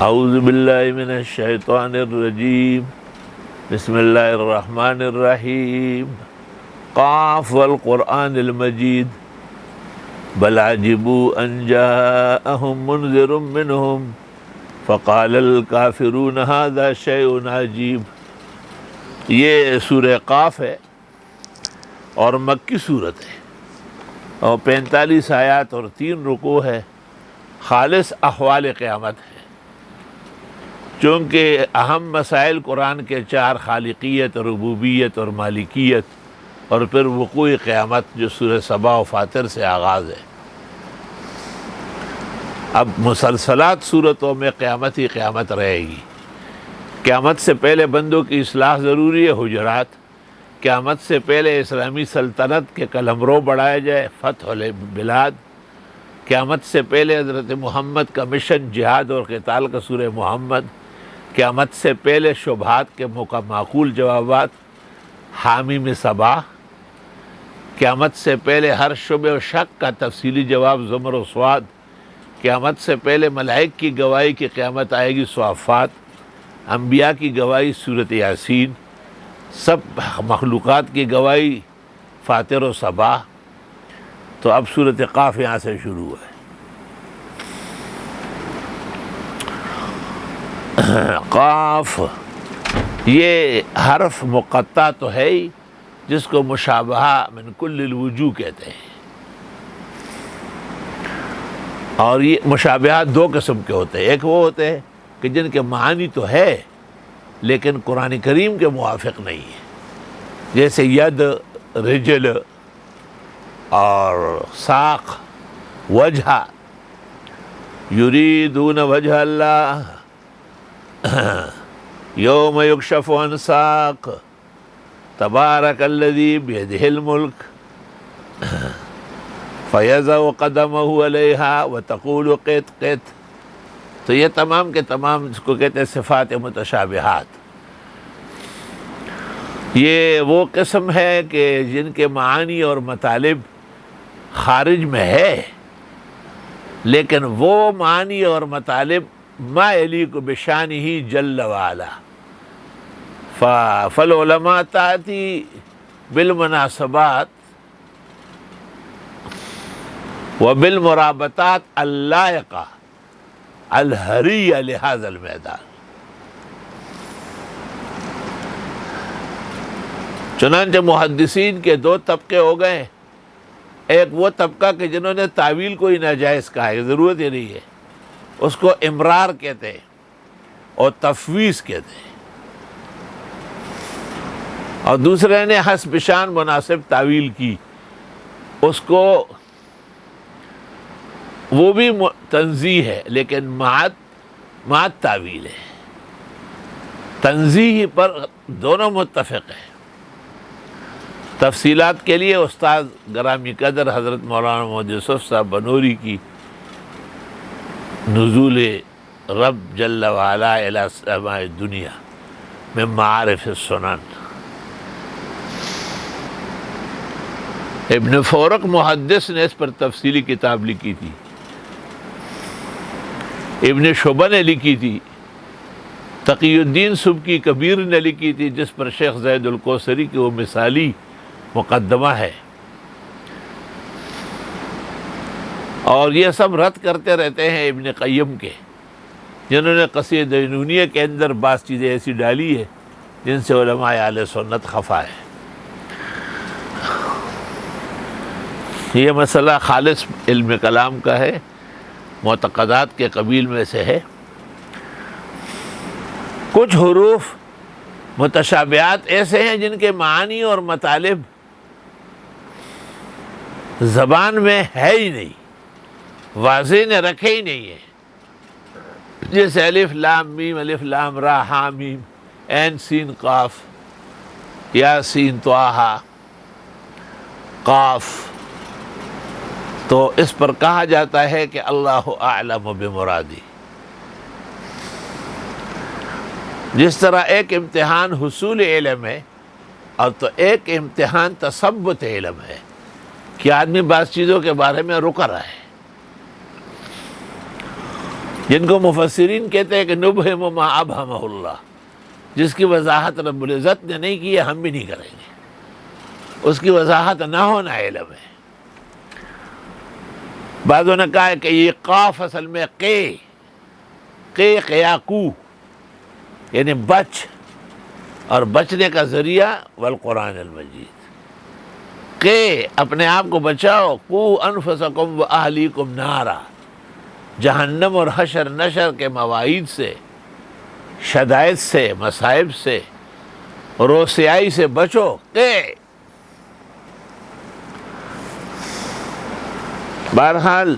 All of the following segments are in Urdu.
اعوذ باللہ من الشیطان الرجیم بسم اللہ الرحمن الرحیم قاف والقرآن المجید بل عجبوا ان جاءهم منذر منهم فقال الکافرون هذا شیء عجیب۔ یہ سورہ قاف ہے اور مکی صورت ہے اور 45 آیات اور 3 رکوع ہے، خالص احوال قیامت ہے۔ چونکہ اہم مسائل قرآن کے 4 خالقیت، ربوبیت اور مالکیت، اور پھر وقوع قیامت جو سورہ سبا و فاطر سے آغاز ہے۔ اب مسلسلات صورتوں میں قیامت ہی قیامت رہے گی۔ قیامت سے پہلے بندوں کی اصلاح ضروری ہے، حجرات۔ قیامت سے پہلے اسلامی سلطنت کے قلمرو بڑھایا جائے، فتح البلاد۔ قیامت سے پہلے حضرت محمد کا مشن جہاد اور قتال کا سورہ محمد۔ قیامت سے پہلے شبہات کے معقول جوابات، حامیم صبا۔ قیامت سے پہلے ہر شبہ و شک کا تفصیلی جواب، زمر و صاد۔ قیامت سے پہلے ملائک کی گواہی کہ قیامت آئے گی، صافات۔ انبیاء کی گواہی، سورۃ یاسین۔ سب مخلوقات کی گواہی، فاطر و صبا۔ تو اب سورۃ قاف یہاں سے شروع ہے۔ قاف یہ حرف مقطع تو ہے ہی، جس کو مشابہہ من کل الوجوہ کہتے ہیں۔ اور یہ مشابہات 2 قسم کے ہوتے ہیں۔ ایک وہ ہوتے ہیں کہ جن کے معنی تو ہے لیکن قرآن کریم کے موافق نہیں ہے، جیسے ید، رجل اور ساق، وجہ۔ یریدون وجہ اللہ یوم یکشف عن ساق تبارک الذی بیدہ الملک فیضع قدمہ علیہا وتقول قط قط۔ تو یہ تمام کے تمام اس کو کہتے ہیں صفات متشابہات۔ یہ وہ قسم ہے کہ جن کے معانی اور مطالب خارج میں ہے، لیکن وہ معانی اور مطالب ما یلیق بشانہ جل وعلا، فالعلماء تأتی بالمناسبات وبالمرابطات اللائقہ الحریہ لہذا المیدان۔ چنانچہ محدثین کے 2 طبقے ہو گئے۔ ایک وہ طبقہ کہ جنہوں نے تعویل کو ہی ناجائز کہا ہے، ضرورت ہی نہیں ہے، اس کو امرار کہتے ہیں اور تفویض کہتے ہیں۔ اور دوسرے نے حسب شان مناسب تعویل کی، اس کو وہ بھی تنزیہ ہے لیکن مات تعویل ہے۔ تنزیہ پر دونوں متفق ہیں۔ تفصیلات کے لیے استاد گرامی قدر حضرت مولانا محمد یوسف صاحب بنوری کی نزول رب جل وعلا الی سماء الدنیا میں معارف السنن۔ ابن فورق محدث نے اس پر تفصیلی کتاب لکھی تھی، ابن شعبہ نے لکھی تھی، تقی الدین سبکی کبیر نے لکھی تھی، جس پر شیخ زید الکوثری کی وہ مثالی مقدمہ ہے۔ اور یہ سب رد کرتے رہتے ہیں ابن قیم کے، جنہوں نے قصیدہ نونیہ کے اندر بعض چیزیں ایسی ڈالی ہے جن سے علماء اہل سنت خفا ہے۔ یہ مسئلہ خالص علم کلام کا ہے، معتقدات کے قبیل میں سے ہے۔ کچھ حروف متشابہات ایسے ہیں جن کے معانی اور مطالب زبان میں ہے ہی نہیں، واضح نے رکھے ہی نہیں ہے، جیسے الف لام میم، الف لام را، ہا میم، عین سین قاف، یا سین طٰہٰ، قاف۔ تو اس پر کہا جاتا ہے کہ اللہ اعلم بمرادی۔ جس طرح ایک امتحان حصول علم ہے اور تو ایک امتحان تثبت علم ہے، کہ آدمی بعض چیزوں کے بارے میں رک رہا ہے۔ جن کو مفسرین کہتے ہیں کہ نبہم ما ابہمہ اللہ، جس کی وضاحت رب العزت نے نہیں کی ہے ہم بھی نہیں کریں گے، اس کی وضاحت نہ ہونا علم ہے۔ بعضوں نے کہا ہے کہ یہ قاف اصل میں قیاقو یعنی بچ، اور بچنے کا ذریعہ والقرآن المجید، اپنے آپ کو بچاؤ، قو انفسکم و اہلیکم نارا، جہنم اور حشر نشر کے مواعید سے، شدائد سے، مصائب سے، روسیائی سے بچو۔ بہرحال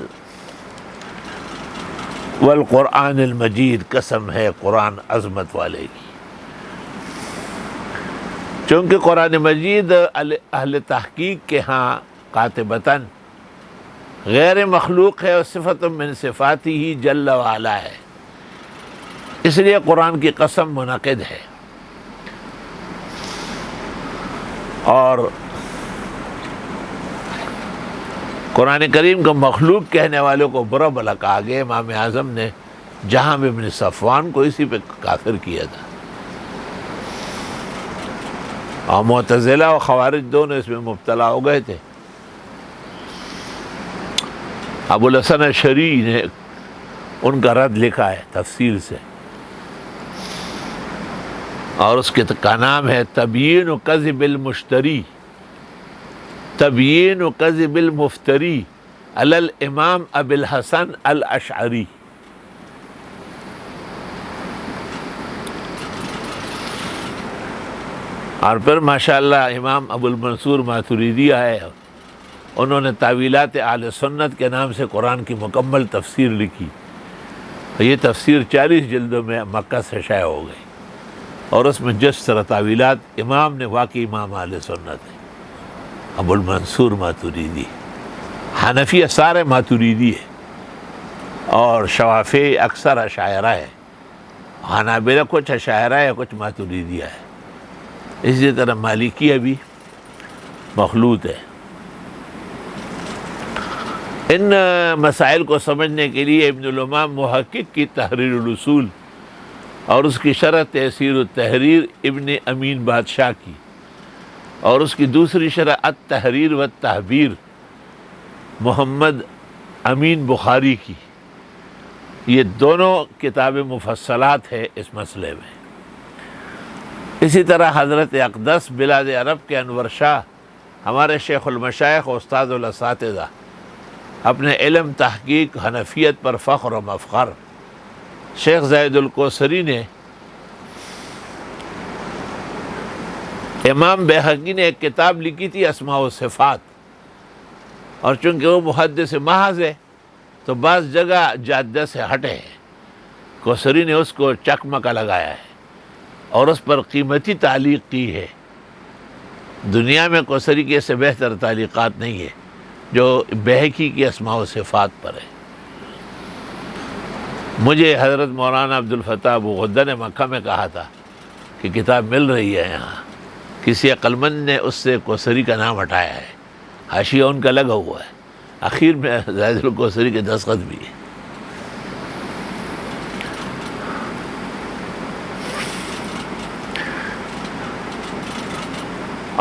والقرآن المجید، قسم ہے قرآن عظمت والے کی، چونکہ قرآن مجید اہل تحقیق کے ہاں قاطبتاً غیر مخلوق ہے اور صفت من صفاتی ہی جل وعلا ہے، اس لیے قرآن کی قسم منعقد ہے۔ اور قرآن کریم کو مخلوق کہنے والوں کو برا بلا کہا گیا۔ امام اعظم نے جہاں ابن صفوان کو اسی پہ کافر کیا تھا، اور معتزلہ و خوارج دونوں اس میں مبتلا ہو گئے تھے۔ ابو الحسن الشریعی نے ان کا رد لکھا ہے تفصیل سے، اور اس کا نام ہے تبیین کذب المشتری، تبیین کذب المفتری علی الامام ابی الحسن الاشعری۔ اور پھر ماشاءاللہ امام ابو المنصور ماتریدی ہے، انہوں نے تعویلات اہل سنت کے نام سے قرآن کی مکمل تفسیر لکھی، یہ تفسیر 40 جلدوں میں مکہ سے شائع ہو گئی، اور اس میں جس طرح تعویلات امام نے، واقعی امام اہل سنت ہے ابو المنصور ماتریدی۔ حنفی سارے ماتریدی ہے، اور شوافی اکثر اشاعرہ ہے، حنابلہ کچھ اشاعرہ ہے، کچھ ماتریدیہ ہے، اسی طرح مالکیہ بھی مخلوط ہے۔ ان مسائل کو سمجھنے کے لیے ابن الامام محقق کی تحریر الاصول اور اس کی شرح تیسیر التحریر ابن امین بادشاہ کی، اور اس کی دوسری شرح التحریر والتحبیر محمد امین بخاری کی، یہ دونوں کتاب مفصلات ہے اس مسئلے میں۔ اسی طرح حضرت اقدس بلاد عرب کے انور شاہ، ہمارے شیخ المشائخ و استاد الاساتذہ، اپنے علم، تحقیق، حنفیت پر فخر و مفخر، شیخ زید الکوثری نے، امام بیہقی نے ایک کتاب لکھی تھی اسماء و صفات، اور چونکہ وہ محدث محض ہے تو بعض جگہ جادہ سے ہٹے ہیں، کوثری نے اس کو چکمکہ لگایا ہے اور اس پر قیمتی تعلیق کی ہے۔ دنیا میں کوثری کے سے بہتر تعلیقات نہیں ہے جو بیہقی کی اسماء و صفات پر ہے۔ مجھے حضرت مولانا عبدالفتاح ابو غدہ نے مکہ میں کہا تھا کہ کتاب مل رہی ہے یہاں، کسی عقلمند نے اس سے کوثری کا نام ہٹایا ہے، حاشیہ ان کا لگا ہوا ہے، آخر میں زید الکوثری کے دستخط بھی ہے۔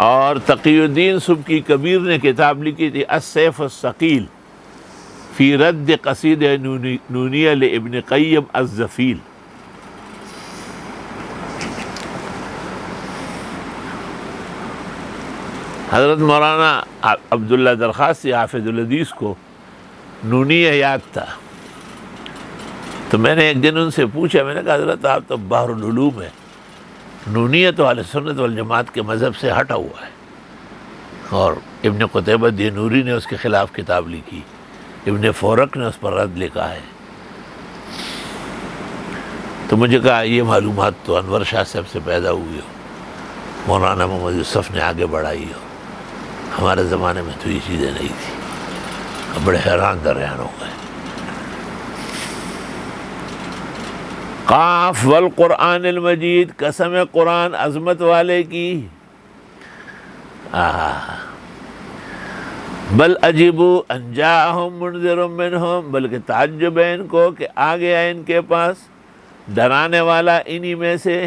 اور تقی الدین سبکی کبیر نے کتاب لکھی تھی السیف الثقیل فی رد قصید نونیہ لابن قیم الزفیل۔ حضرت مولانا عبداللہ درخواست حافظ الحدیث کو نونیہ یاد تھا، تو میں نے ایک دن ان سے پوچھا، میں نے کہا حضرت آپ تو بحر العلوم ہے، نونیہ تو اہل سنت والجماعت کے مذہب سے ہٹا ہوا ہے، اور ابن قتیبہ دینوری نے اس کے خلاف کتاب لکھی، ابن فورق نے اس پر رد لکھا ہے۔ تو مجھے کہا یہ معلومات تو انور شاہ صاحب سے پیدا ہوئی ہو، مولانا محمد یوسف نے آگے بڑھائی ہو، ہمارے زمانے میں تو یہ چیزیں نہیں تھیں، اب بڑے حیران درحیران ہو گئے۔ قاف والقرآن المجید، قسم قرآن عظمت والے کی۔ بل عجیبوا ان جاءہم منذر منہم، بلکہ تعجب ہے ان کو کہ آ گیا ان کے پاس ڈرانے والا انہی میں سے۔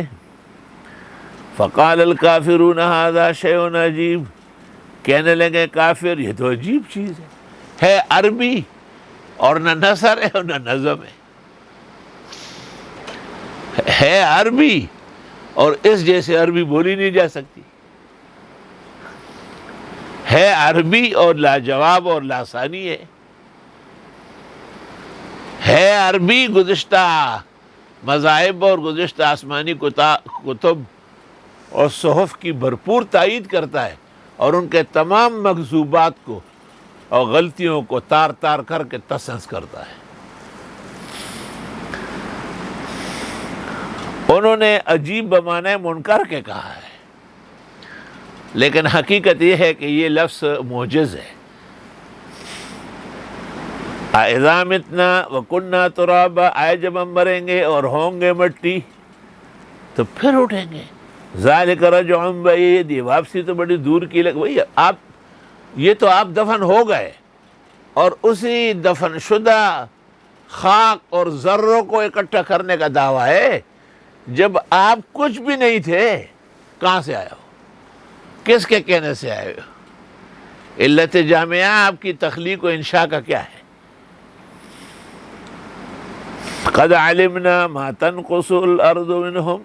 فقال الکافرون ھذا شیء عجیب، کہنے لگے کافر یہ تو عجیب چیز ہے عربی اور نہ نثر ہے اور نہ نظم ہے عربی اور اس جیسے عربی بولی نہیں جا سکتی، ہے عربی اور لاجواب اور لاسانی ہے عربی، گزشتہ مذاہب اور گزشتہ آسمانی کتب اور صحف کی بھرپور تائید کرتا ہے اور ان کے تمام مکذوبات کو اور غلطیوں کو تار تار کر کے تسنس کرتا ہے۔ انہوں نے عجیب بمعنی منکر کے کہا ہے، لیکن حقیقت یہ ہے کہ یہ لفظ معجز ہے۔ اذا متنا وکننا ترابا، آئے جب ہم مریں گے اور ہوں گے مٹی تو پھر اٹھیں گے۔ ذالک رجع بعید، یہ واپسی تو بڑی دور کی بھئی یہ تو آپ دفن ہو گئے اور اسی دفن شدہ خاک اور ذروں کو اکٹھا کرنے کا دعویٰ ہے جب آپ کچھ بھی نہیں تھے۔ کہاں سے آئے ہو؟ کس کے کہنے سے آئے ہو؟ علت جامعہ آپ کی تخلیق و انشاء کا کیا ہے؟ قد علمنا ما تنقص الارض منہم،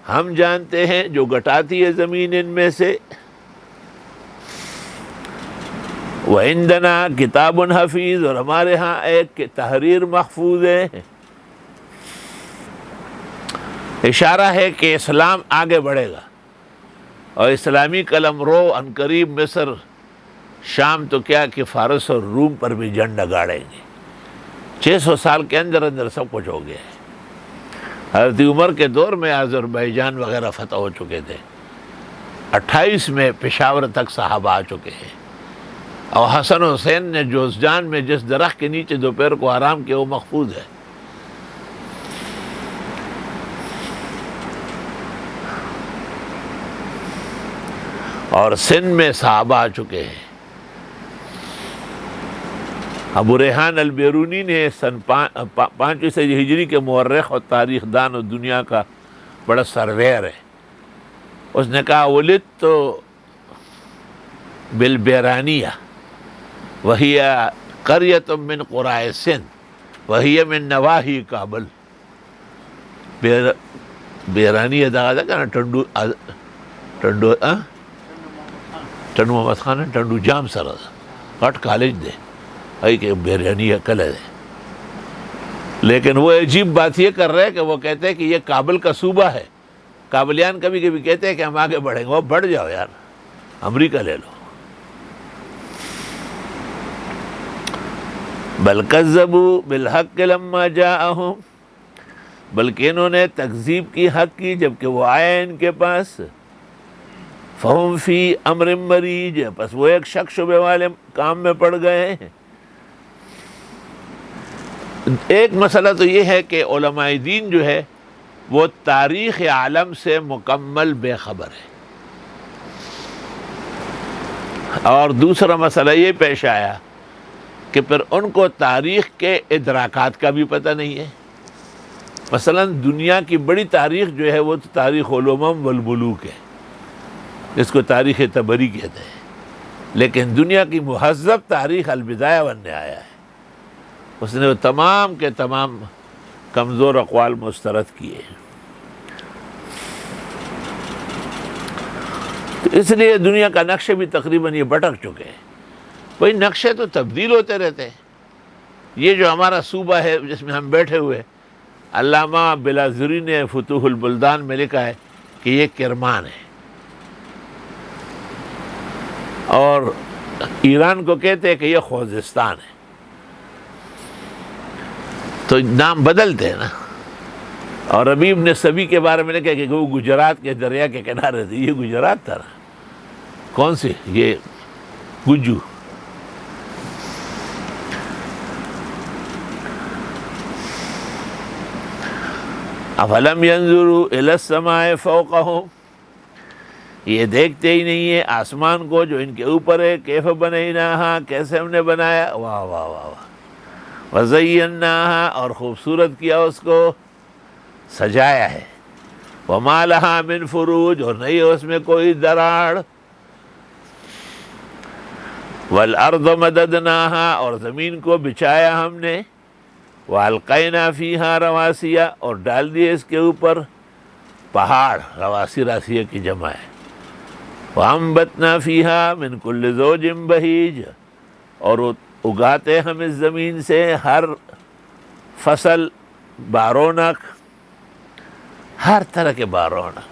ہم جانتے ہیں جو گٹاتی ہے زمین ان میں سے۔ وعندنا کتاب حفیظ، اور ہمارے ہاں ایک تحریر محفوظ ہے۔ اشارہ ہے کہ اسلام آگے بڑھے گا اور اسلامی قلمرو عنقریب مصر، شام تو کیا کہ فارس اور روم پر بھی جھنڈا گاڑیں گے۔ 600 سال کے اندر اندر سب کچھ ہو گیا ہے۔ حضرت عمر کے دور میں آذربائیجان وغیرہ فتح ہو چکے تھے، 28 میں پشاور تک صحابہ آ چکے ہیں، اور حسن حسین نے جوزجان میں جس درخت کے نیچے دوپہر کو آرام کیا وہ محفوظ ہے۔ اور سندھ میں صحابہ آ چکے ہیں۔ ابو ریحان البیرونی نے سن 5ویں صدی ہجری کے مورخ اور تاریخ دان اور دنیا کا بڑا سرویر ہے، اس نے کہا ولدت بالبیرانیہ وہی قریۃ من قریٰ سندھ وہی من نواحی کابل۔ بیرانیہ دغه ده کنه ټنډو محمد خان ټنډو جام سره ده، غټ کالج دی ہے کہ بیرانیہ کله ہے۔ لیکن وہ عجیب بات یہ کر رہے ہیں کہ وہ کہتے ہیں کہ یہ کابل کا صوبہ ہے۔ کابلیان کبھی کبھی کہتے ہیں کہ ہم آگے بڑھیں گے، وہ بڑھ جاؤ یار، امریکہ لے لو۔ بل کذبوا بالحق لما جاءہم، بلکہ انہوں نے تکذیب کی حق کی جبکہ وہ آئے ان کے پاس۔ فہم فی امر مریج، پس وہ ایک شک شبے والے کام میں پڑ گئے ہیں۔ ایک مسئلہ تو یہ ہے کہ علماء دین جو ہے وہ تاریخ عالم سے مکمل بے خبر ہے، اور دوسرا مسئلہ یہ پیش آیا کہ پھر ان کو تاریخ کے ادراکات کا بھی پتہ نہیں ہے۔ مثلا دنیا کی بڑی تاریخ جو ہے وہ تو تاریخ الامم والملوک ہے، جس کو تاریخ طبری کہتے ہیں، لیکن دنیا کی مہذب تاریخ البدایہ والنہایہ ہے، اس نے وہ تمام کے تمام کمزور اقوال مسترد کیے ہیں۔ تو اس لیے دنیا کا نقشے بھی تقریباً یہ بھٹک چکے ہیں۔ وہی نقشے تو تبدیل ہوتے رہتے ہیں۔ یہ جو ہمارا صوبہ ہے جس میں ہم بیٹھے ہوئے، علامہ بلازری نے فتوح البلدان میں لکھا ہے کہ یہ کرمان ہے، اور ایران کو کہتے ہیں کہ یہ خوزستان ہے۔ تو نام بدلتے ہیں نا۔ اور ربیع بن سبی کے بارے میں لکھا کہ وہ گجرات کے دریا کے کنارے تھے، یہ گجرات تھا نا، کون سی یہ گجو۔ افلم ينظروا الى السماء فوقهم، یہ دیکھتے ہی نہیں ہے آسمان کو جو ان کے اوپر ہے، کیف بنیناہا، کیسے ہم نے بنایا، واہ واہ واہ واہ، وزیناہا، اور خوبصورت کیا اس کو، سجایا ہے، وما لہا من فروج، اور نہیں ہے اس میں کوئی دراڑ، والارض مددناہا، اور زمین کو بچھایا ہم نے، والقینا فیہا رواسیہ، اور ڈال دیے اس کے اوپر پہاڑ، رواسی راسیہ کی جمع ہے، وانبتنا فیہا من کل زوج بہیج، اور اگاتے ہم اس زمین سے ہر فصل بارونق، ہر طرح کے بارونق،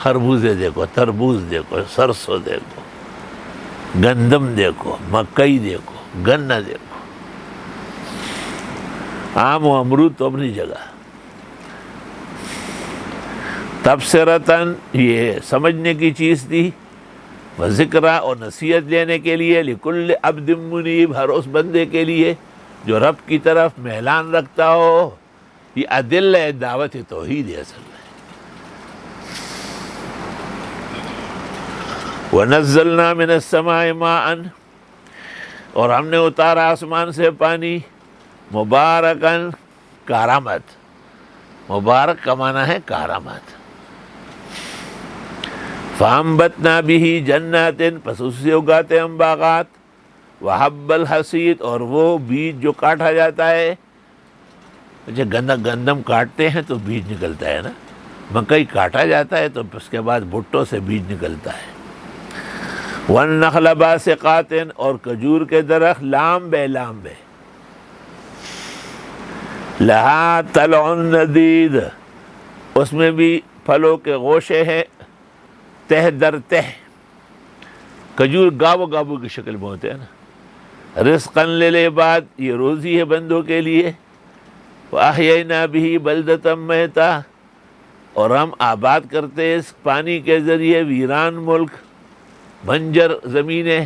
خربوزے دیکھو، تربوز دیکھو، سرسوں دیکھو، گندم دیکھو، مکئی دیکھو، گنا دیکھو، آم و امرود تو اپنی جگہ، تبصرتاً، یہ سمجھنے کی چیز تھی، وذکرہ، اور نصیحت لینے کے لیے، لکل عبد منیب، ہر اس بندے کے لیے جو رب کی طرف میلان رکھتا ہو، یہ ادلہ دعوت توحید ہے اصل میں۔ وَنَزَّلْنَا مِنَ السَّمَاءِ مَاءً، اور ہم نے اتارا آسمان سے پانی، مبارکاً، کارآمد، مبارک کا معنی ہے کارآمد، فَأَنبَتْنَا بِهِ جَنَّاتٍ، پس اس سے اگاتے ہم باغات، وَحَبَّ الْحَصِيدِ، اور وہ بیج جو کاٹا جاتا ہے، گندم کاٹتے ہیں تو بیج نکلتا ہے نا، مکئی کاٹا جاتا ہے تو اس کے بعد بھٹوں سے بیج نکلتا ہے، وَالنَّخْلَ بَاسِقَاتٍ، اور کھجور کے درخت لامبے لامبے، لہا طلع ندید، اس میں بھی پھلوں کے گوشے ہیں، تہ در تہ، کھجور گابو گابو کی شکل میں ہوتے ہیں نا، رزقاً للعباد، یہ روزی ہے بندوں کے لیے، وَأَحْيَيْنَا بِهِ بَلْدَةً مَيْتًا، اور ہم آباد کرتے اس پانی کے ذریعے ویران ملک، بنجر زمینیں،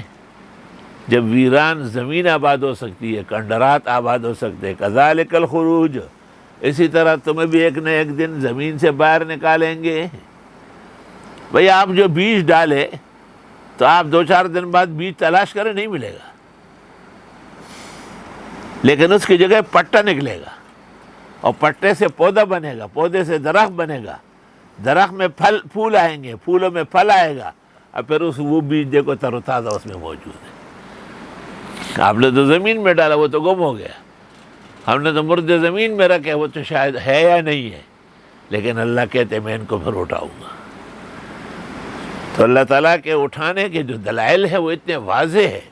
جب ویران زمین آباد ہو سکتی ہے، کنڈرات آباد ہو سکتے ہیں، کذالک الخروج، اسی طرح تمہیں بھی ایک نہ ایک دن زمین سے باہر نکالیں گے۔ بھئی آپ جو بیج ڈالے تو آپ 2-4 دن بعد بیج تلاش کریں، نہیں ملے گا، لیکن اس کی جگہ پٹا نکلے گا، اور پٹے سے پودا بنے گا، پودے سے درخت بنے گا، درخت میں پھول آئیں گے، پھولوں میں پھل آئے گا، اور پھر وہ بیج دیکھو تر و تازہ اس میں موجود ہے۔ آپ نے تو زمین میں ڈالا، وہ تو گم ہو گیا، ہم نے تو مردے زمین میں رکھے، وہ تو شاید ہے یا نہیں ہے، لیکن اللہ کہتے میں ان کو پھر اٹھاؤں گا۔ تو اللہ تعالیٰ کے اٹھانے کے جو دلائل ہیں وہ اتنے واضح ہیں۔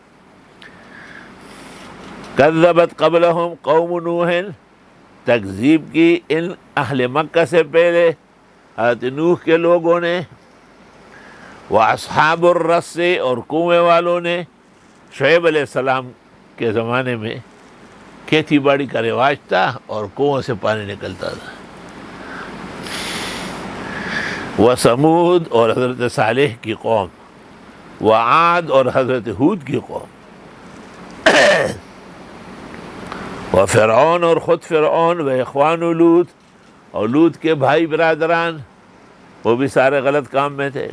کذبت قبلہم قوم نوح، تکذیب کی ان اہل مکہ سے پہلے حضرت نوح کے لوگوں نے، وَأَصْحَابُ الرَّسِّ، اور کنویں والوں نے، شعیب علیہ السلام کے زمانے میں کھیتی باڑی کا رواج تھا اور کنویں سے پانی نکلتا تھا، وَثَمُود، اور حضرت صالح کی قوم، وَعَاد، اور حضرت ہود کی قوم، وَفِرْعَوْنَ، اور خود فرعون، وَإِخْوَانُ لوط، اور لوط کے بھائی برادران، وہ بھی سارے غلط کام میں تھے،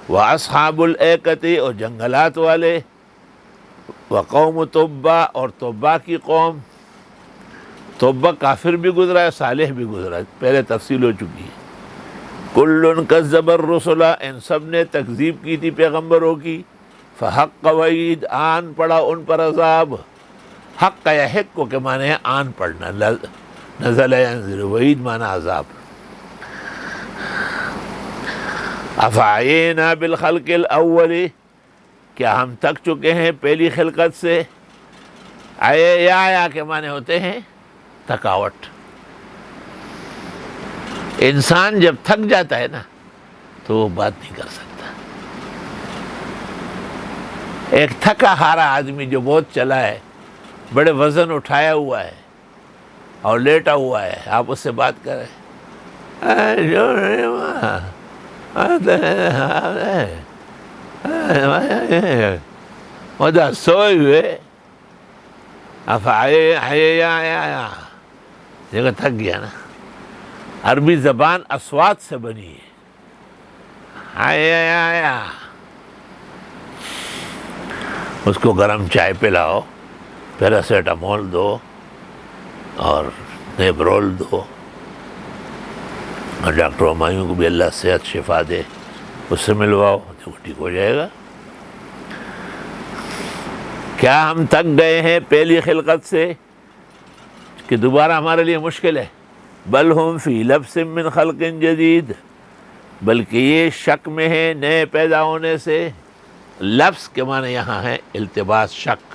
وَأَصْحَابُ الْأَيْكَةِ، اور جنگلات والے، وَقَوْمُ تُبَّا، اور تبا کی قوم، تبا کافر بھی گزرا ہے، صالح بھی گزرا ہے، پہلے تفصیل ہو چکی ہے، کُلٌ کذب الرسل، ان سب نے تکذیب کی تھی پیغمبروں کی، فحق وعید، آن پڑا ان پر عذاب، حق کا یحق کو کے معنی ہے آن پڑنا، نزل ینزل، وعید معنی عذاب۔ افعینا بالخلق الاول، کیا ہم تک چکے ہیں پہلی خلقت سے، یا کے معنی ہوتے ہیں تھکاوٹ، انسان جب تھک جاتا ہے نا تو وہ بات نہیں کر سکتا، ایک تھکا ہارا آدمی جو بہت چلا ہے، بڑے وزن اٹھایا ہوا ہے اور لیٹا ہوا ہے، آپ اس سے بات کریں، سوئے ہوئے، تھک گیا نا۔ عربی زبان اصوات سے بنی ہے، آیا اس کو گرم چائے پلاؤ، پیراسیٹامول دو اور نیبرول دو، اور ڈاکٹر ہمایوں کو بھی اللہ صحت شفا دے، اس سے ملواؤ تو وہ ٹھیک ہو جائے گا۔ کیا ہم تک گئے ہیں پہلی خلقت سے کہ دوبارہ ہمارے لیے مشکل ہے؟ بل ہم فی لبس من خلق جدید، بلکہ یہ شک میں ہے نئے پیدا ہونے سے۔ لفظ کے معنی یہاں ہے التباس، شک۔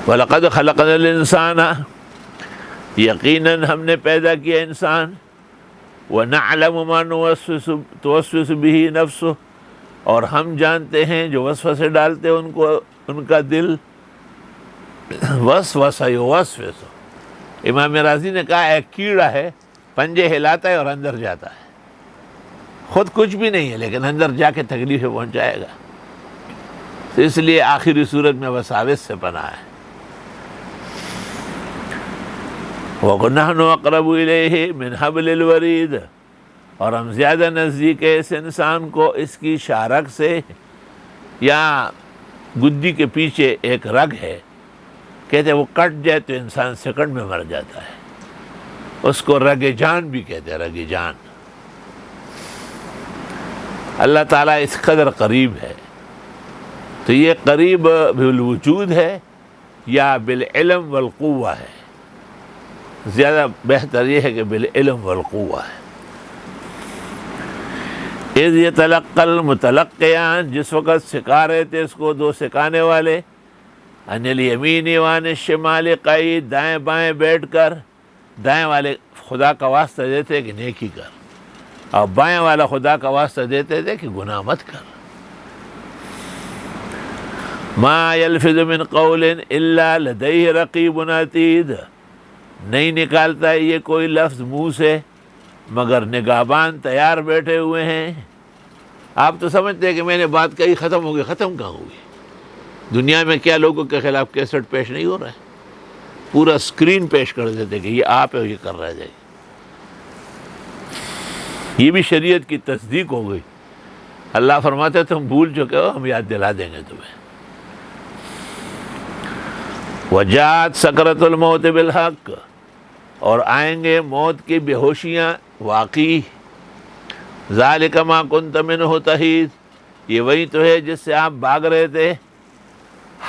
وَلَقَدْ خَلَقْنَا الْإِنسَانَ، یقیناً ہم نے پیدا کیا انسان، وَنَعْلَمُ مَا تُوَسْوِسُ بِهِ نَفْسُهُ، اور ہم جانتے ہیں جو وسوسے ڈالتے ان کو ان کا دل۔ وسوسہ یوسوس، امام راضی نے کہا ایک کیڑا ہے، پنجے ہلاتا ہے اور اندر جاتا ہے، خود کچھ بھی نہیں ہے لیکن اندر جا کے تکلیفیں پہنچائے گا، تو اس لیے آخری صورت میں وساوس سے پناہ ہے۔ وَنَحْنُ أَقْرَبُ إِلَيْهِ مِنْ حَبْلِ الْوَرِيدِ، اور ہم زیادہ نزدیک ہے اس انسان کو اس کی شارک سے، یا گدی کے پیچھے ایک رگ ہے، کہتے ہیں وہ کٹ جائے تو انسان سیکنڈ میں مر جاتا ہے، اس کو رگ جان بھی کہتے ہیں، رگ جان۔ اللہ تعالیٰ اس قدر قریب ہے، تو یہ قریب بالوجود ہے یا بالعلم والقوہ ہے؟ زیادہ بہتر یہ ہے کہ بالعلم والقوہ ہے۔ اذ یتلقی المتلقیان، جس وقت سکھا رہے تھے اس کو دو سکھانے والے، عن الیمین وعن الشمال قعید، دائیں بائیں بیٹھ کر، دائیں والے خدا کا واسطہ دیتے کہ نیکی کر، اور بائیں والا خدا کا واسطہ دیتے تھے کہ گناہ مت کر۔ ما یلفظ من قول الا لدیہ رقیب عتید، نہیں نکالتا یہ کوئی لفظ منہ سے مگر نگہبان تیار بیٹھے ہوئے ہیں۔ آپ تو سمجھتے ہیں کہ میں نے بات کہی ختم ہو گئی، ختم کہاں ہوگی؟ دنیا میں کیا لوگوں کے خلاف کیسٹ پیش نہیں ہو رہا ہے؟ پورا اسکرین پیش کر دیتے کہ یہ آپ ہے، یہ کر رہا ہے۔ یہ بھی شریعت کی تصدیق ہو گئی۔ اللہ فرماتے تم بھول چکے ہو، ہم یاد دلا دیں گے تمہیں۔ وجاءت سکرۃ الموت بالحق، اور آئیں گے موت کی بے ہوشیاں واقعی۔ ذالک ما کنت منہ تحید، یہ وہی تو ہے جس سے آپ بھاگ رہے تھے۔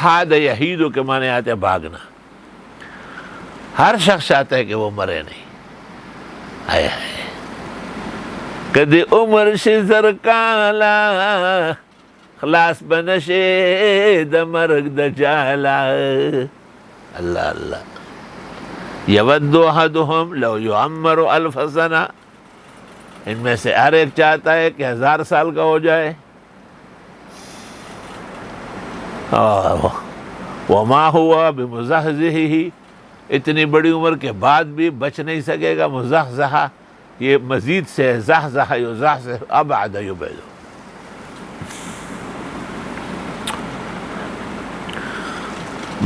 حاد یحید کے معنی آتے ہیں بھاگنا۔ ہر شخص چاہتا ہے کہ وہ مرے نہیں۔ آئے ہائے کدی عمر شزر کالا، خلاص بنشے دمرگ دجالا۔ اللہ اللہ، یود احدہم لو یعمر الف سنہ، ان میں سے ہر ایک چاہتا ہے کہ 1000 سال کا ہو جائے۔ وما ہوا بمزحزحہ، اتنی بڑی عمر کے بعد بھی بچ نہیں سکے گا۔ مزحزحہ یہ مزید سے، زحزح یزحزح ابعد یبعد۔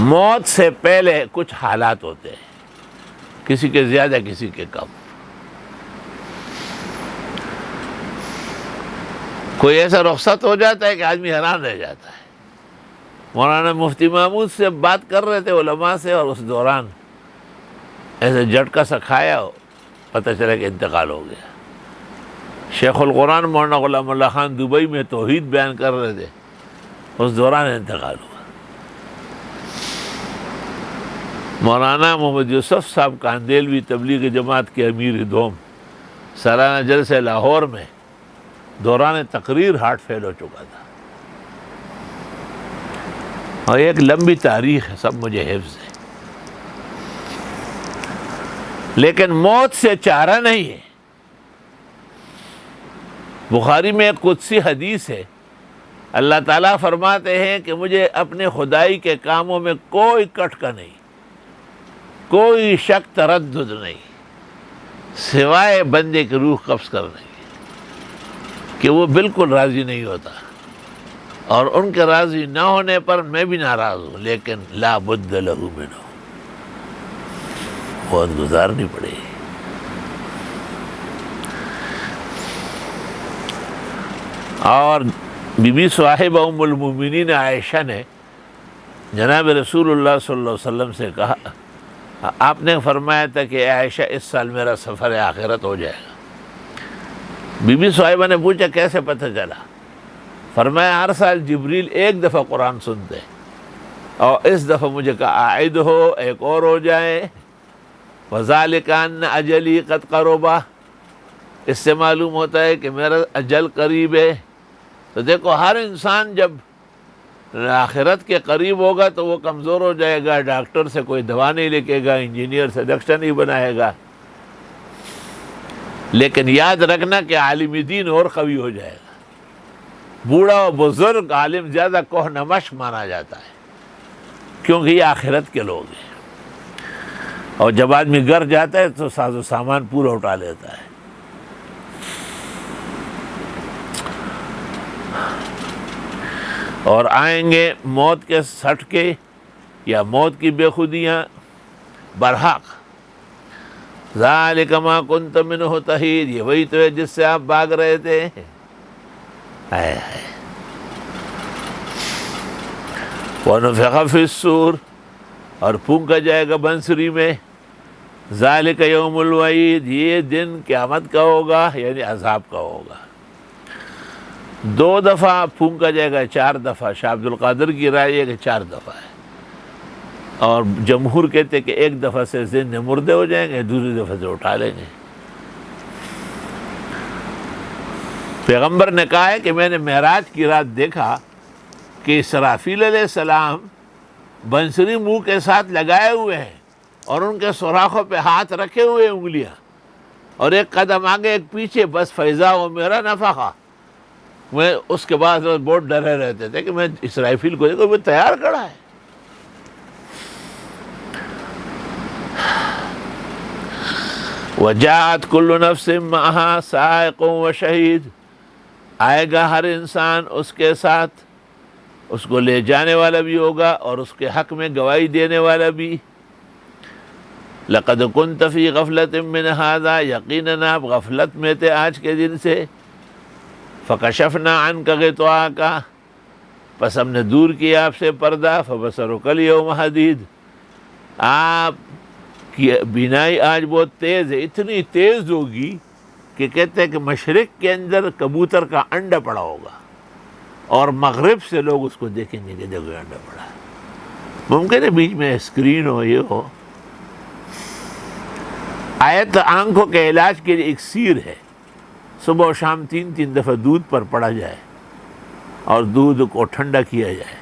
موت سے پہلے کچھ حالات ہوتے ہیں، کسی کے زیادہ کسی کے کم۔ کوئی ایسا رخصت ہو جاتا ہے کہ آدمی حیران رہ جاتا ہے۔ مولانا مفتی محمود سے بات کر رہے تھے علماء سے، اور اس دوران ایسے جھٹکا سا کھایا، پتہ چلا کہ انتقال ہو گیا۔ شیخ القرآن مولانا غلام اللہ خان دبئی میں توحید بیان کر رہے تھے، اس دوران انتقال ہوا۔ مولانا محمد یوسف صاحب کاندیلوی تبلیغ جماعت کے امیر دوم، سالانہ جلسے لاہور میں دوران تقریر ہارٹ فیل ہو چکا تھا، اور ایک لمبی تاریخ ہے، سب مجھے حفظ ہے، لیکن موت سے چارہ نہیں ہے۔ بخاری میں ایک قدسی حدیث ہے، اللہ تعالیٰ فرماتے ہیں کہ مجھے اپنے خدائی کے کاموں میں کوئی کٹکا نہیں، کوئی شک تردد نہیں، سوائے بندے کی روح قبض کرنے کی، کہ وہ بالکل راضی نہیں ہوتا، اور ان کے راضی نہ ہونے پر میں بھی ناراض ہوں، لیکن لا بد لہ منہ، بہت گزارنی پڑے گی۔ اور بی بی صاحبہ ام المومنین عائشہ نے جناب رسول اللہ صلی اللہ علیہ وسلم سے کہا، آپ نے فرمایا تھا کہ اے عائشہ اس سال میرا سفر آخرت ہو جائے گا۔ بی بی صاحبہ نے پوچھا کیسے پتہ چلا؟ فرمایا ہر سال جبریل ایک دفعہ قرآن سنتے اور اس دفعہ مجھے کہا عائد ہو، ایک اور ہو جائے، وَذَلِكَ أَنَّ أَجَلِي قَدْ قَرُبَ، اس سے معلوم ہوتا ہے کہ میرا اجل قریب ہے۔ تو دیکھو ہر انسان جب آخرت کے قریب ہوگا تو وہ کمزور ہو جائے گا، ڈاکٹر سے کوئی دوا نہیں لکھے گا، انجینئر سے نقشہ نہیں بنائے گا، لیکن یاد رکھنا کہ عالم دین اور قوی ہو جائے گا۔ بوڑھا و بزرگ عالم زیادہ کوہ نمش مانا جاتا ہے، کیونکہ یہ آخرت کے لوگ ہیں، اور جب آدمی گھر جاتا ہے تو ساز و سامان پورا اٹھا لیتا ہے۔ اور آئیں گے موت کے سٹکے یا موت کی بے خودیاں برحق۔ ذالک ما کنت منہ تحید، یہ وہی تو ہے جس سے آپ بھاگ رہے تھے۔ ہائے ہائے۔ ونفخ فی الصور، اور پھونکا جائے گا بنسری میں۔ ذالک یوم الوعید، یہ دن قیامت کا ہوگا، یعنی عذاب کا ہوگا۔ 2 دفعہ پھونکا جائے گا، 4 دفعہ۔ شاہ عبد القادر کی رائے ہے کہ 4 دفعہ ہے، اور جمہور کہتے کہ 1 دفعہ سے زندے مردے ہو جائیں گے، دوسری دفعہ سے اٹھا لیں گے۔ پیغمبر نے کہا ہے کہ میں نے معراج کی رات دیکھا کہ اسرافیل علیہ السلام بنسری منہ کے ساتھ لگائے ہوئے ہیں اور ان کے سوراخوں پہ ہاتھ رکھے ہوئے انگلیاں، اور ایک قدم آگے ایک پیچھے، بس فیضا وہ میرا نفخہ۔ میں اس کے بعد بہت ڈرے رہتے تھے کہ میں اسرافیل کو دیکھو وہ تیار کھڑا ہے۔ وَجَاءَتْ كُلُّ نَفْسٍ مَعَهَا سَائِقٌ وَشَهِيدٌ، آئے گا ہر انسان اس کے ساتھ، اس کو لے جانے والا بھی ہوگا اور اس کے حق میں گواہی دینے والا بھی۔ لَقَدْ كُنْتَ فِي غَفْلَةٍ مِّنْ هَذَا، یقیناً آپ غفلت میں تھے آج کے دن سے۔ فَكَشَفْنَا عَنْكَ غِطَاءَكَ، پس ہم نے دور کیا آپ سے پردہ۔ فَبَصَرُكَ الْيَوْمَ حَدِيدٌ، آپ کی بینائی آج بہت تیز ہے، اتنی تیز ہوگی کہ کہتے ہیں کہ مشرق کے اندر کبوتر کا انڈا پڑا ہوگا اور مغرب سے لوگ اس کو دیکھیں گے کہ دیکھو انڈا پڑا ہے۔ ممکن ہے بیچ میں اسکرین ہو، یہ ہو۔ آیت آنکھوں کے علاج کے لیے اکسیر ہے، صبح و شام 3 دفعہ دودھ پر پڑا جائے اور دودھ کو ٹھنڈا کیا جائے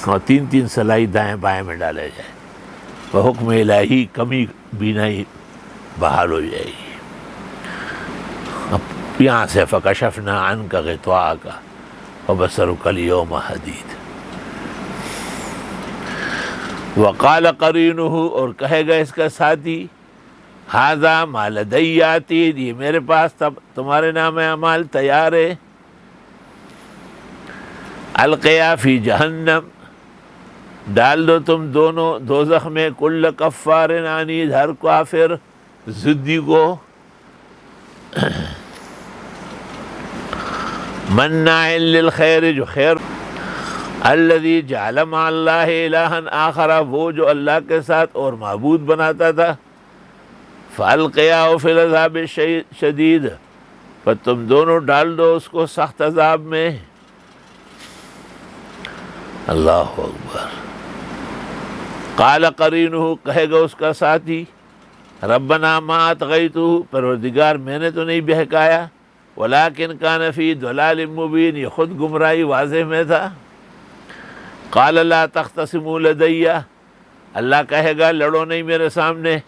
اور 3 سلائی دائیں بائیں میں ڈالے جائے، بحکم الہی کمی بینائی بحال ہو جائے گی۔ اب یہاں سے فَكَشَفْنَا عَنْكَ غِطَاءَكَ وَبَصَرُكَ الْيَوْمَ حَدِيدٌ۔ وَقَالَ قَرِينُهُ، اور کہے گا اس کا ساتھی، هَذَا مَا لَدَيَّ عَتِيدٌ، یہ میرے پاس تب تمہارے نام اعمال تیار ہے۔ الْقِيَا فِي جَهَنَّمَ، ڈال دو تم دونوں دوزخ میں، کل کفار عنید، ہر کافر ضدی کو، مناع للخیر، جو خیر، الذی جعل مع اللہ الہا آخر، وہ جو اللہ کے ساتھ اور معبود بناتا تھا، فالقیاہ فی العذاب الشدید، پر تم دونوں ڈال دو اس کو سخت عذاب میں۔ اللہ اکبر۔ قال قرینہ، کہے گا اس کا ساتھی، ربنا ما اطغیتہ، پروردگار میں نے تو نہیں بہکایا، ولیکن کان فی ضلال مبین، یہ خود گمراہی واضح میں تھا۔ قال لا تختصموا لدی، اللہ کہے گا لڑو نہیں میرے سامنے،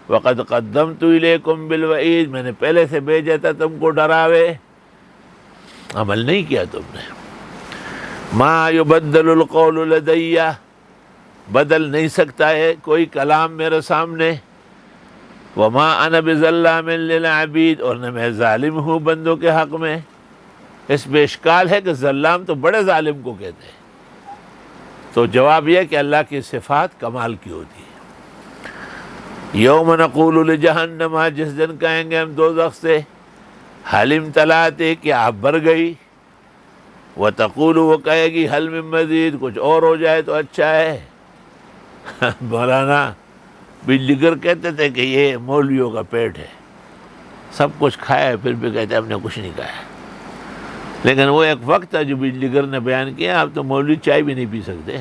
وقد قدمت الیکم بالوعید، میں نے پہلے سے بھیجا تھا تم کو ڈراوے، عمل نہیں کیا تم نے۔ ما یبدل القول لدی، بدل نہیں سکتا ہے کوئی کلام میرے سامنے۔ وما انا بظلام للعبید، اور نہ میں ظالم ہوں بندوں کے حق میں۔ اس میں اشکال ہے کہ ظلام تو بڑے ظالم کو کہتے ہیں، تو جواب یہ کہ اللہ کی صفات کمال کی ہوتی ہے۔ یوم نقول لجہنم، جس دن کہیں گے ہم دوزخ سے حل امتلأت، کہ آپ بھر گئی، وتقول، وہ کہے گی حل من مزید، کچھ اور ہو جائے تو اچھا ہے۔ مولانا بجلی گر کہتے تھے کہ یہ مولویوں کا پیٹ ہے، سب کچھ کھایا ہے پھر بھی کہتے ہیں ہم نے کچھ نہیں کھایا۔ لیکن وہ ایک وقت تھا جو بجلی گر نے بیان کیا، اب تو مولوی چائے بھی نہیں پی سکتے،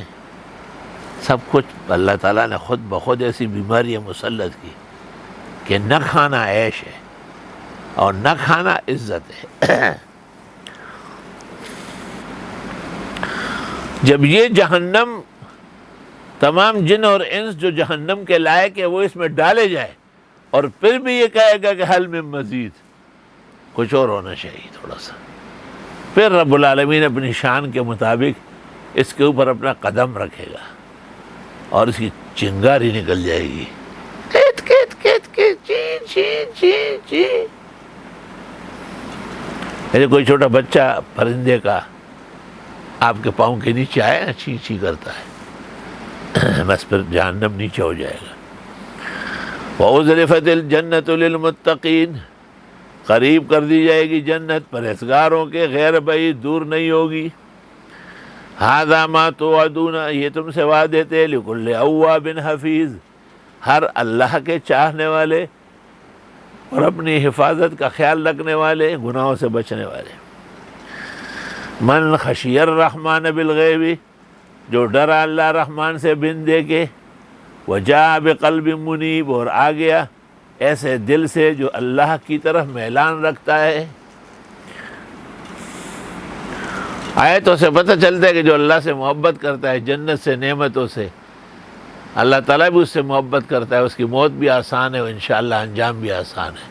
سب کچھ اللہ تعالیٰ نے خود بخود ایسی بیماریاں مسلط کی کہ نہ کھانا عیش ہے اور نہ کھانا عزت ہے۔ جب یہ جہنم، تمام جن اور انس جو جہنم کے لائق ہے وہ اس میں ڈالے جائے، اور پھر بھی یہ کہے گا کہ حل من مزید، کچھ اور ہونا چاہیے تھوڑا سا، پھر رب العالمین اپنی شان کے مطابق اس کے اوپر اپنا قدم رکھے گا اور اس کی چنگاری نکل جائے گی، کیت کیت کیت کیت، چین چین چین چین۔ ایسے کوئی چھوٹا بچہ پرندے کا آپ کے پاؤں کے نیچے آئے نا، چین چین کرتا ہے، بس پھر جہنم نیچے ہو جائے گا۔ وَأُزْلِفَتِ الْجَنَّةُ لِلْمُتَّقِينَ، قریب کر دی جائے گی جنت پرہیزگاروں کے، غیر بعید، دور نہیں ہوگی۔ هَذَا مَا تُوعَدُونَ، یہ تم سے وعدے تھے، لِكُلِّ أَوَّابٍ حَفِيظٍ، ہر اللہ کے چاہنے والے اور اپنی حفاظت کا خیال رکھنے والے، گناہوں سے بچنے والے۔ من خشی الرحمن بالغیب، جو ڈرا اللہ رحمان سے بن دے کے، وجاء بقلب منیب، اور آ گیا ایسے دل سے جو اللہ کی طرف میلان رکھتا ہے۔ آیتوں سے پتہ چلتا ہے کہ جو اللہ سے محبت کرتا ہے، جنت سے، نعمتوں سے، اللہ تعالیٰ بھی اس سے محبت کرتا ہے، اس کی موت بھی آسان ہے اور انشاءاللہ انجام بھی آسان ہے۔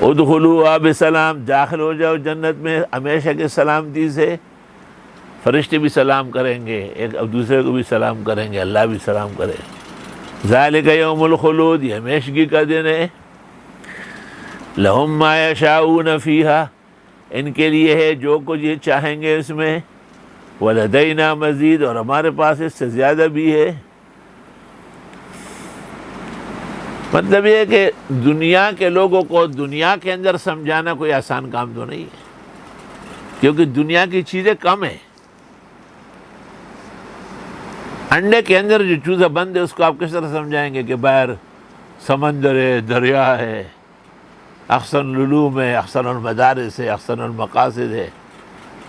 ادخلوها بسلام، داخل ہو جاؤ جنت میں ہمیشہ کی سلامتی سے، فرشتے بھی سلام کریں گے، ایک دوسرے کو بھی سلام کریں گے، اللہ بھی سلام کرے گا۔ ذالک یوم الخلود، یہ ہمیشگی کا دن ہے۔ لہم ما یشاؤون فیہا، ان کے لیے ہے جو کچھ یہ چاہیں گے اس میں، ولدینا مزید، اور ہمارے پاس اس سے زیادہ بھی ہے۔ مطلب یہ ہے کہ دنیا کے لوگوں کو دنیا کے اندر سمجھانا کوئی آسان کام تو نہیں ہے، کیونکہ دنیا کی چیزیں کم ہیں۔ انڈے کے اندر جو چوزہ بند ہے اس کو آپ کس طرح سمجھائیں گے کہ باہر سمندر ہے، دریا ہے، احسن العلوم ہے، احسن المدارس ہے، احسن المقاصد ہے،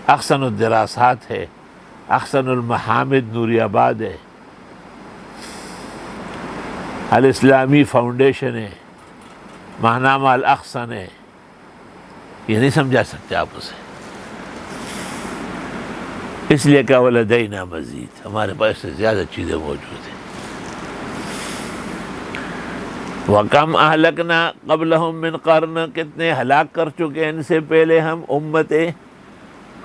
احسن الدراسات ہے، احسن المحامد نوری آباد ہے، الاسلامی فاؤنڈیشن ہے، ماہنامہ الاحسن ہے، یہ نہیں سمجھا سکتے آپ اسے۔ اس لیے کہ ولدینا مزید، ہمارے پاس سے زیادہ چیزیں موجود ہیں۔ وَكَمْ أَهْلَكْنَا قَبْلَهُمْ مِنْ قَرْنٍ، کتنے ہلاک کر چکے ان سے پہلے ہم امتیں،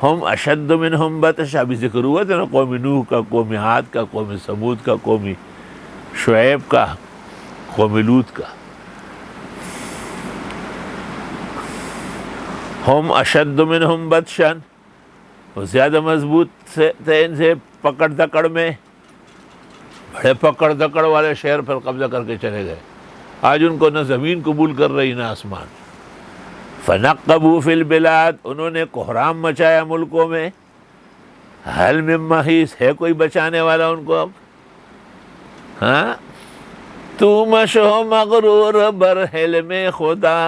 ہم اشد منہم بطشا، ابھی ذکر ہوا تھا نا، قوم نوح کا، قوم عاد کا، قوم ثمود کا، قوم شعیب کا، قوم لوط کا۔ ہم اشد منہم بطشا، وہ زیادہ مضبوط تھے ان سے پکڑ دکڑ میں، بڑے پکڑ دکڑ والے شہر پر قبضہ کر کے چلے گئے، آج ان کو نہ زمین قبول کر رہی نہ آسمان۔ فنقبوا فی البلاد، انہوں نے کوہرام مچایا ملکوں میں، حل من محیص، ہے کوئی بچانے والا ان کو اب؟ ہاں، تو مشو مغرور بر حلم خدا،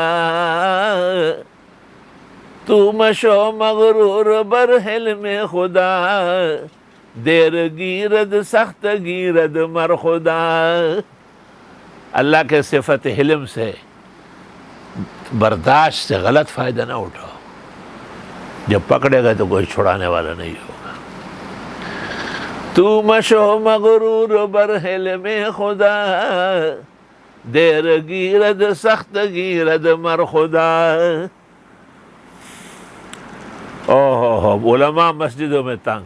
تو مشو مغرور بر حلم خدا، دیر گیرد سخت گیرد مر خدا۔ اللہ کے صفت حلم سے، برداشت سے غلط فائدہ نہ اٹھاؤ، جب پکڑے گا تو کوئی چھڑانے والا نہیں ہوگا۔ تو مشو مغرور بر حلم خدا، دیر گیرد سخت گیرد مر خدا۔ علماء مسجدوں میں تنگ،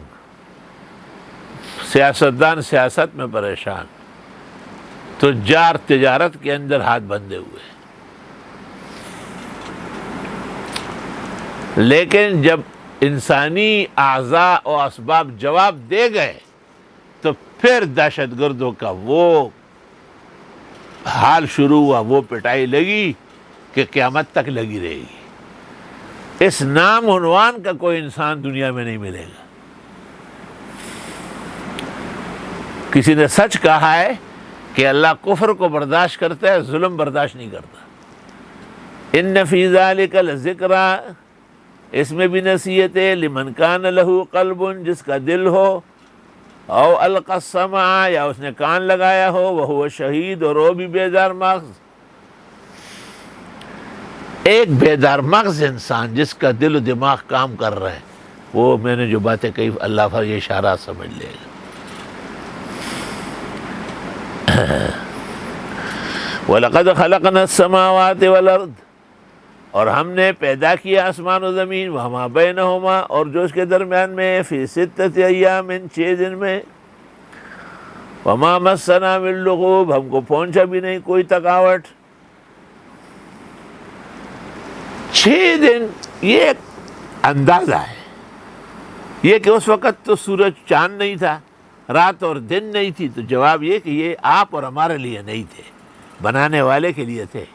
سیاستدان سیاست میں پریشان، تجار تجارت کے اندر ہاتھ بندھے ہوئے۔ لیکن جب انسانی اعضاء و اسباب جواب دے گئے تو پھر دہشت گردوں کا وہ حال شروع ہوا وہ پٹائی لگی کہ قیامت تک لگی رہے گی۔ اس نام عنوان کا کوئی انسان دنیا میں نہیں ملے گا۔ کسی نے سچ کہا ہے کہ اللہ کفر کو برداشت کرتا ہے، ظلم برداشت نہیں کرتا۔ ان فی ذلک لذکریٰ، اس میں بھی نصیحت ہے، لمن کان لہ قلب، جس کا دل ہو، او القی السمع، یا اس نے کان لگایا ہو، وہو شہید، اور وہ بھی بیدار مغز۔ ایک بیدار مغز انسان جس کا دل و دماغ کام کر رہے ہیں، وہ میں نے جو باتیں کہی اللہ پر یہ اشارہ سمجھ لے گا۔ وَلَقَدْ خَلَقْنَا السَّمَاوَاتِ وَالْأَرْضَ، اور ہم نے پیدا کیا آسمان و زمین، وَمَا بَيْنَهُمَا، اور جو اس کے درمیان میں، فِي سِتَّةِ أَيَّامٍ، 6 دن میں، وَمَا مَسَّنَا مِن لُغُوبٍ، ہم کو پہنچا بھی نہیں کوئی تھکاوٹ۔ 6 دن یہ ایک اندازہ ہے، یہ کہ اس وقت تو سورج چاند نہیں تھا، رات اور دن نہیں تھی، تو جواب یہ کہ یہ آپ اور ہمارے لیے نہیں تھے، بنانے والے کے لیے تھے۔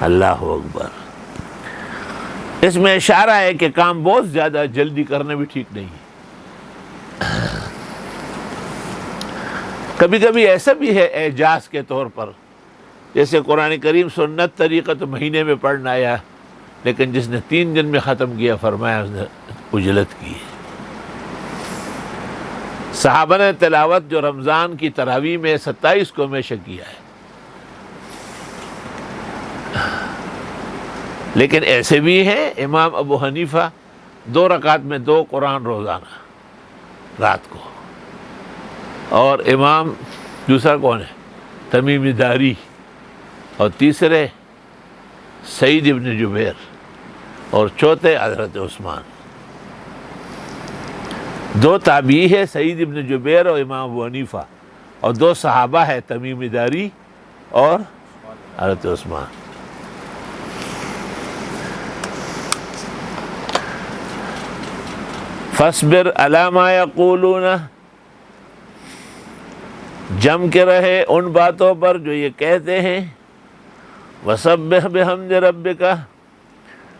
اللہ اکبر۔ اس میں اشارہ ہے کہ کام بہت زیادہ جلدی کرنا بھی ٹھیک نہیں ہے۔ کبھی کبھی ایسا بھی ہے اعجاز کے طور پر، جیسے قرآن کریم سنت طریقہ تو مہینے میں پڑھنا آیا، لیکن جس نے 3 دن میں ختم کیا، فرمایا اس نے اجلت کی ہے۔ صحابہ نے تلاوت جو رمضان کی تراویح میں 27 کو ہمیشہ کیا ہے، لیکن ایسے بھی ہیں امام ابو حنیفہ 2 رکعت میں 2 قرآن روزانہ رات کو، اور امام دوسرا کون ہے، تمیم داری، اور تیسرے سعید ابن جبیر، اور چوتھے حضرت عثمان۔ 2 تابعی ہے، سعید ابن جبیر اور امام ابو حنیفہ، اور 2 صحابہ ہے، تمیم داری اور حضرت عثمان۔ فاصبر علی ما یقولون، جم کے رہے ان باتوں پر جو یہ کہتے ہیں، وسبح بحمد ربک،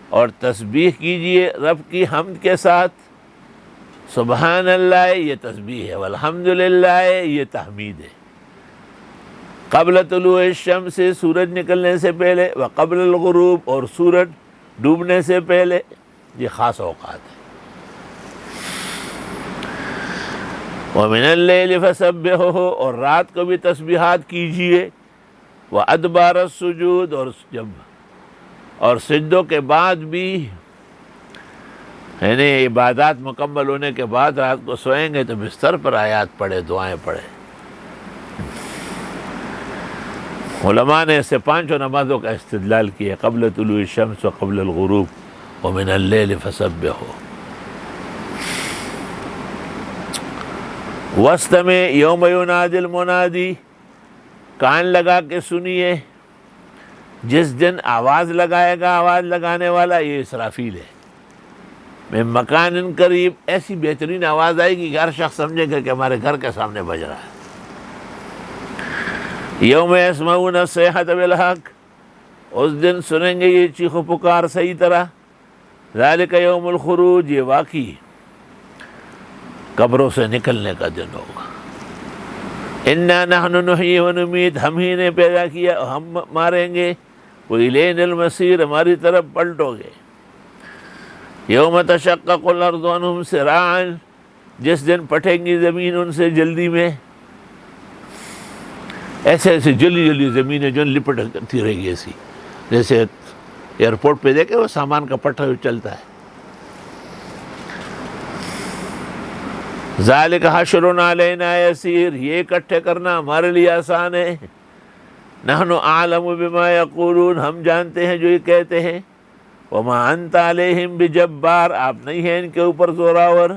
اور تسبیح کیجئے رب کی حمد کے ساتھ، سبحان اللہ یہ تسبیح ہے، والحمدللہ یہ تحمید ہے، قبل طلوع الشمس، سورج نکلنے سے پہلے، وقبل الغروب، اور سورج ڈوبنے سے پہلے، یہ خاص اوقات ہے۔ وَمِنَ اللَّيْلِ فَسَبِّحُهُ، اور رات کو بھی تسبیحات کیجئے، وَأَدْبَارَ السُّجُودِ، اور سجدوں کے بعد بھی، یعنی عبادات مکمل ہونے کے بعد رات کو سوئیں گے تو بستر پر آیات پڑھے، دعائیں پڑھے۔ علماء نے اس سے 5 نمازوں کا استدلال کیا، قبل طلوع الشمس وقبل الغروب ومن اللیل فسبحوا۔ واستمع یوم ینادی المنادی، کان لگا کے سنیے جس دن آواز لگائے گا آواز لگانے والا، یہ اسرافیل ہے، میں مکان قریب، ایسی بہترین آواز آئے گی کہ ہر شخص سمجھے گا کہ ہمارے گھر کے سامنے بج رہا ہے۔ یوم یسمعون الصیحۃ بالحق، اس دن سنیں گے یہ چیخ و پکار صحیح طرح، ذالک یوم الخروج، یہ واقعی قبروں سے نکلنے کا دن ہوگا۔ انا نحن نحیی و نمیت، ہم ہی نے پیدا کیا اور ہم ماریں گے، وإلینا المصیر، ہماری طرف پلٹو گے۔ یوم تشقق الارض عنہم سراعا، جس دن پھٹیں گی زمین ان سے جلدی میں، ایسے ایسے جلدی جلدی زمینیں جو لپٹتی رہے گی، ایسی جیسے ایئرپورٹ پہ دیکھے وہ سامان کا پٹھا چلتا ہے۔ ذالک حشر علینا یسیر، یہ اکٹھے کرنا ہمارے لیے آسان ہے۔ نحن اعلم بما یقولون، ہم جانتے ہیں جو یہ کہتے ہیں۔ وما انت علیہم بجبار، آپ نہیں ہیں ان کے اوپر زوراور۔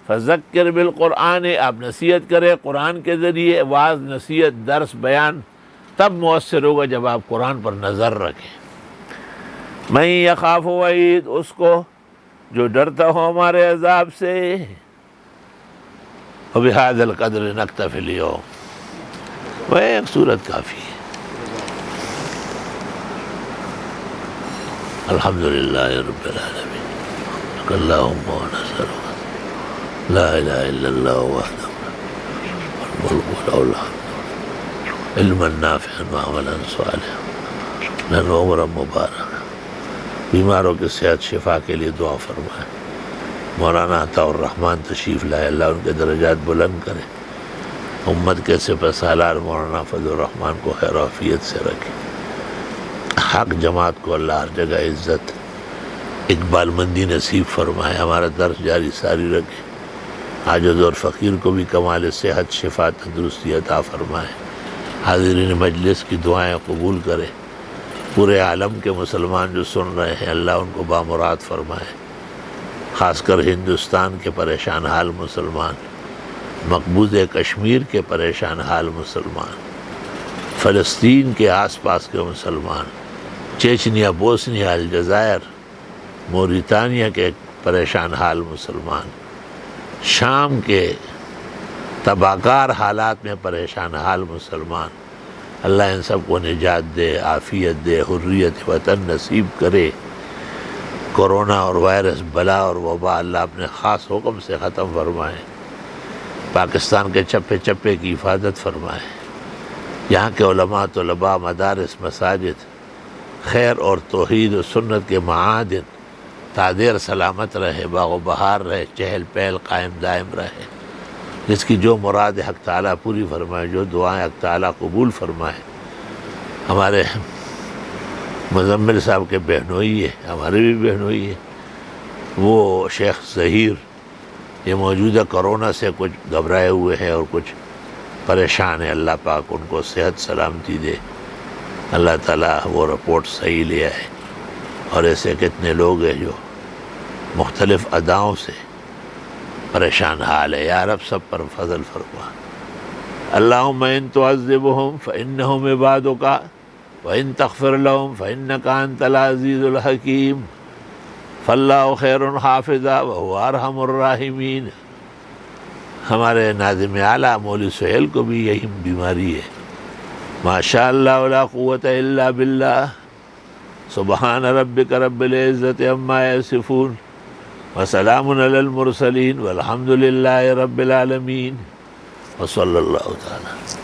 فذکر بالقرآن، آپ نصیحت کریں قرآن کے ذریعے، واعظ، نصیحت، درس، بیان تب مؤثر ہوگا جب آپ قرآن پر نظر رکھیں۔ من یخاف وعید، اس کو جو ڈرتا ہو ہمارے عذاب سے۔ وبہذا القدر نکتفی اليوم۔ وہ ایک صورت کافی ہے. الحمدللہ رب العالمین. اللہم و نسألک لا الہ الا اللہ وحدہ الملک وله الحمد علما نافعا وعملا صالحا لنا عمرا مبارکا. بیماروں کی صحت شفا کے لیے دعا فرمائے. مولانا عطا الرحمن تشریف لائے، اللہ ان کے درجات بلند کرے. امت کے سپہ سالار مولانا فضل الرحمن کو خیر و عافیت سے رکھے. حق جماعت کو اللہ ہر جگہ عزت اقبال مندی نصیب فرمائے. ہمارا درس جاری ساری رکھے. عاجز اور فقیر کو بھی کمال صحت شفا تندرستی عطا فرمائے. حاضرین مجلس کی دعائیں قبول کرے. پورے عالم کے مسلمان جو سن رہے ہیں اللہ ان کو بامراد فرمائے. خاص کر ہندوستان کے پریشان حال مسلمان، مقبوض کشمیر کے پریشان حال مسلمان، فلسطین کے آس پاس کے مسلمان، چیچنیا، بوسنیا، الجزائر، موریتانیہ کے پریشان حال مسلمان، شام کے تباہکار حالات میں پریشان حال مسلمان، اللہ ان سب کو نجات دے، عافیت دے، حریت وطن نصیب کرے. کورونا اور وائرس بلا اور وبا اللہ اپنے خاص حکم سے ختم فرمائے. پاکستان کے چپے چپے کی حفاظت فرمائے. یہاں کے علماء، طلباء، مدارس، مساجد خیر اور توحید و سنت کے معادن تعدیر سلامت رہے، باغ و بہار رہے، چہل پہل قائم دائم رہے. جس کی جو مراد حق تعالیٰ پوری فرمائے، جو دعائیں حق تعالیٰ قبول فرمائے. ہمارے مزمل صاحب کے بہنوئی ہے، ہمارے بھی بہنوئی ہے، وہ شیخ ظہیر، یہ موجودہ کرونا سے کچھ گھبرائے ہوئے ہیں اور کچھ پریشان ہیں. اللہ پاک ان کو صحت سلامتی دے. اللہ تعالیٰ وہ رپورٹ صحیح لے آئے. اور ایسے کتنے لوگ ہیں جو مختلف اداؤں سے پریشان حال ہے. یا رب سب پر فضل فرما. اللہم ان تعذبہم فإنہم عبادک وإن تغفر لهم فإنك أنت العزیز الحکیم. فاللہ خیر حافظا وهو ارحم الراحمین. ہمارے ناظم اعلیٰ مولوی سہیل کو بھی یہی بیماری ہے. ماشاء اللہ ولا قوت الا باللہ. سبحان ربک رب العزت عما یصفون وسلام علی المرسلین والحمد للہ رب العالمین وصلی اللہ تعالی